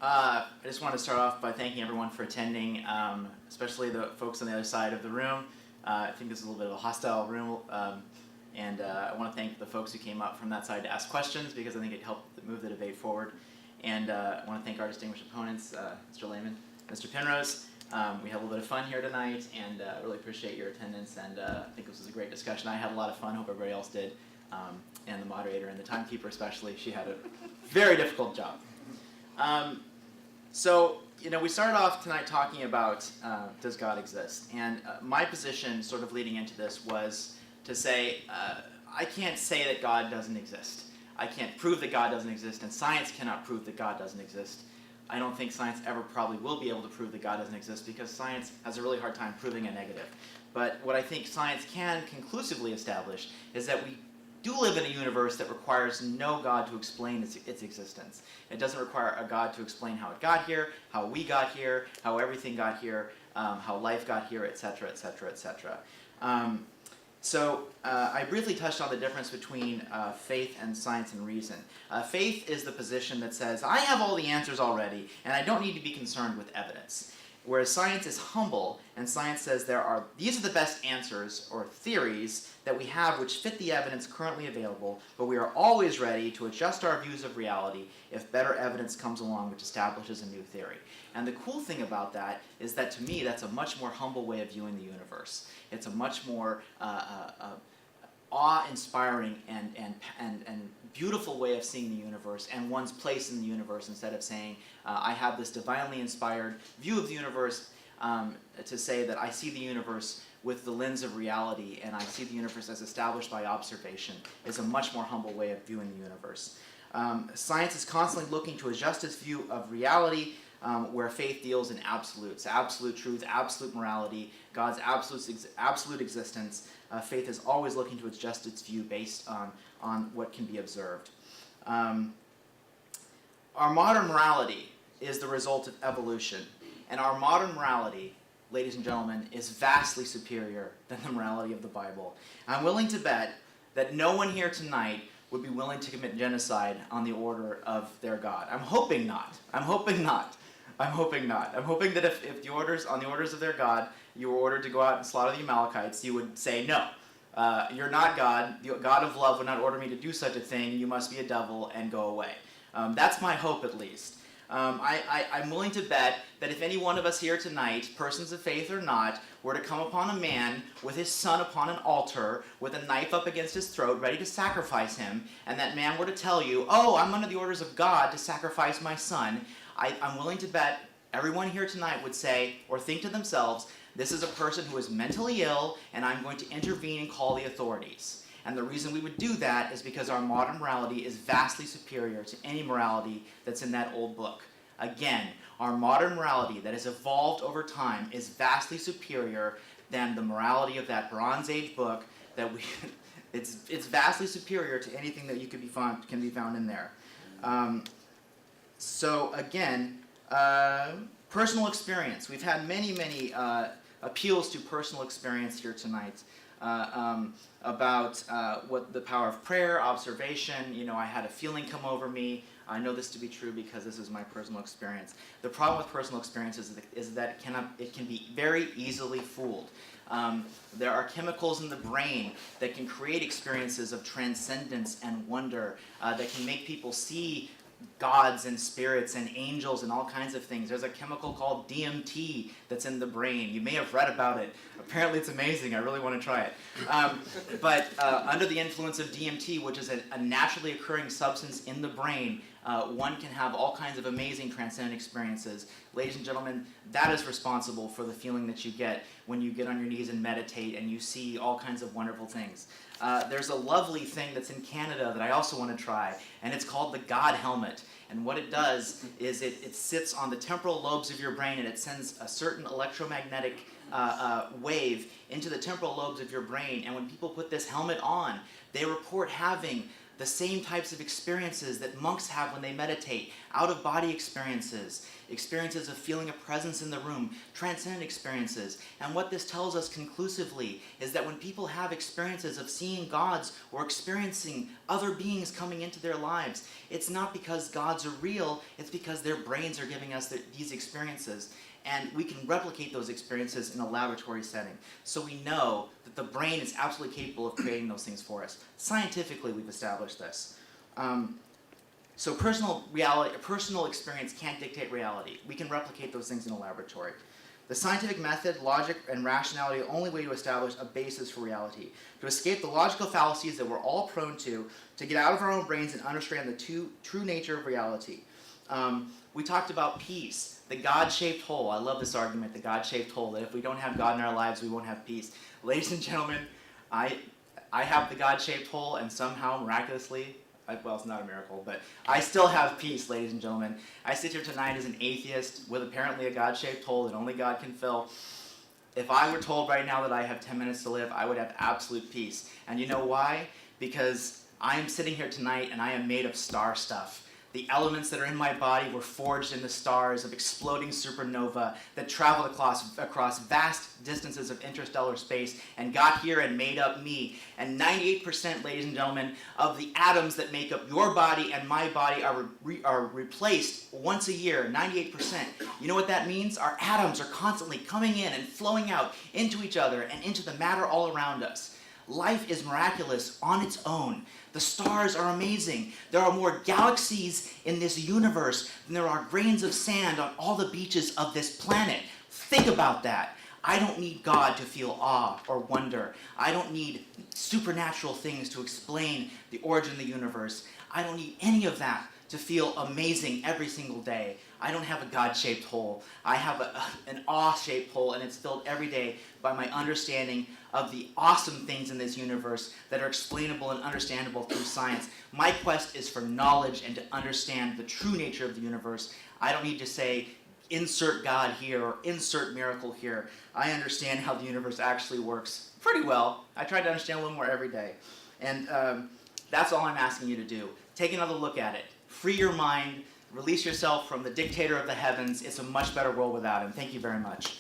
I just want to start off by thanking everyone for attending, especially the folks on the other side of the room. I think this is a little bit of a hostile room, and I want to thank the folks who came up from that side to ask questions, because I think it helped move the debate forward. And I want to thank our distinguished opponents, Mr. Lehman, Mr. Penrose. We had a little bit of fun here tonight, and really appreciate your attendance, and I think this was a great discussion. I had a lot of fun, hope everybody else did, and the moderator and the timekeeper especially. She had a very difficult job. So, we started off tonight talking about does God exist? And my position sort of leading into this was to say, I can't say that God doesn't exist. I can't prove that God doesn't exist, and science cannot prove that God doesn't exist. I don't think science ever probably will be able to prove that God doesn't exist, because science has a really hard time proving a negative. But what I think science can conclusively establish is that we do live in a universe that requires no God to explain its existence. It doesn't require a God to explain how it got here, how we got here, how everything got here, how life got here, etc., etc., etc. So I briefly touched on the difference between faith and science and reason. Faith is the position that says, I have all the answers already, and I don't need to be concerned with evidence. Whereas science is humble, and science says these are the best answers or theories that we have which fit the evidence currently available, but we are always ready to adjust our views of reality if better evidence comes along which establishes a new theory. And the cool thing about that is that, to me, that's a much more humble way of viewing the universe. It's a much more awe-inspiring and beautiful way of seeing the universe and one's place in the universe, instead of saying, I have this divinely inspired view of the universe, to say that I see the universe with the lens of reality and I see the universe as established by observation, is a much more humble way of viewing the universe. Science is constantly looking to adjust its view of reality, where faith deals in absolutes, absolute truth, absolute morality, God's absolute existence. Faith is always looking to adjust its view based on what can be observed. Our modern morality is the result of evolution, and our modern morality, ladies and gentlemen, is vastly superior than the morality of the Bible. I'm willing to bet that no one here tonight would be willing to commit genocide on the order of their God. I'm hoping not. I'm hoping that if on the orders of their God, you were ordered to go out and slaughter the Amalekites, you would say, no, you're not God. The God of love would not order me to do such a thing. You must be a devil and go away. That's my hope, at least. I'm willing to bet that if any one of us here tonight, persons of faith or not, were to come upon a man with his son upon an altar, with a knife up against his throat, ready to sacrifice him, and that man were to tell you, oh, I'm under the orders of God to sacrifice my son, I'm willing to bet everyone here tonight would say, or think to themselves, this is a person who is mentally ill, and I'm going to intervene and call the authorities. And the reason we would do that is because our modern morality is vastly superior to any morality that's in that old book. Again, our modern morality that has evolved over time is vastly superior than the morality of that Bronze Age book that it's vastly superior to anything that can be found in there. So again, personal experience. We've had many appeals to personal experience here tonight. About what the power of prayer, observation. I had a feeling come over me. I know this to be true because this is my personal experience. The problem with personal experience is that it can be very easily fooled. There are chemicals in the brain that can create experiences of transcendence and wonder, that can make people see gods and spirits and angels and all kinds of things. There's a chemical called DMT that's in the brain. You may have read about it. Apparently it's amazing. I really want to try it. But under the influence of DMT, which is a naturally occurring substance in the brain, one can have all kinds of amazing transcendent experiences. Ladies and gentlemen, that is responsible for the feeling that you get when you get on your knees and meditate and you see all kinds of wonderful things. There's a lovely thing that's in Canada that I also want to try, and it's called the God helmet. And what it does is it sits on the temporal lobes of your brain, and it sends a certain electromagnetic wave into the temporal lobes of your brain. And when people put this helmet on, they report having the same types of experiences that monks have when they meditate, out-of-body experiences, experiences of feeling a presence in the room, transcendent experiences. And what this tells us conclusively is that when people have experiences of seeing gods or experiencing other beings coming into their lives, it's not because gods are real, it's because their brains are giving us these experiences. And we can replicate those experiences in a laboratory setting. So we know that the brain is absolutely capable of creating those things for us. Scientifically, we've established this. So personal experience can't dictate reality. We can replicate those things in a laboratory. The scientific method, logic, and rationality are the only way to establish a basis for reality. To escape the logical fallacies that we're all prone to get out of our own brains and understand the true nature of reality. We talked about peace, the God-shaped hole. I love this argument, the God-shaped hole, that if we don't have God in our lives, we won't have peace. Ladies and gentlemen, I have the God-shaped hole, and somehow, miraculously, well, it's not a miracle, but I still have peace, ladies and gentlemen. I sit here tonight as an atheist with apparently a God-shaped hole that only God can fill. If I were told right now that I have 10 minutes to live, I would have absolute peace. And you know why? Because I am sitting here tonight and I am made of star stuff. The elements that are in my body were forged in the stars of exploding supernova that traveled across vast distances of interstellar space and got here and made up me. And 98%, ladies and gentlemen, of the atoms that make up your body and my body are replaced once a year, 98%. You know what that means? Our atoms are constantly coming in and flowing out into each other and into the matter all around us. Life is miraculous on its own. The stars are amazing. There are more galaxies in this universe than there are grains of sand on all the beaches of this planet. Think about that. I don't need God to feel awe or wonder. I don't need supernatural things to explain the origin of the universe. I don't need any of that to feel amazing every single day. I don't have a God-shaped hole. I have an awe-shaped hole, and it's filled every day by my understanding of the awesome things in this universe that are explainable and understandable through science. My quest is for knowledge and to understand the true nature of the universe. I don't need to say, insert God here or insert miracle here. I understand how the universe actually works pretty well. I try to understand a little more every day. And that's all I'm asking you to do. Take another look at it. Free your mind. Release yourself from the dictator of the heavens. It's a much better world without him. Thank you very much.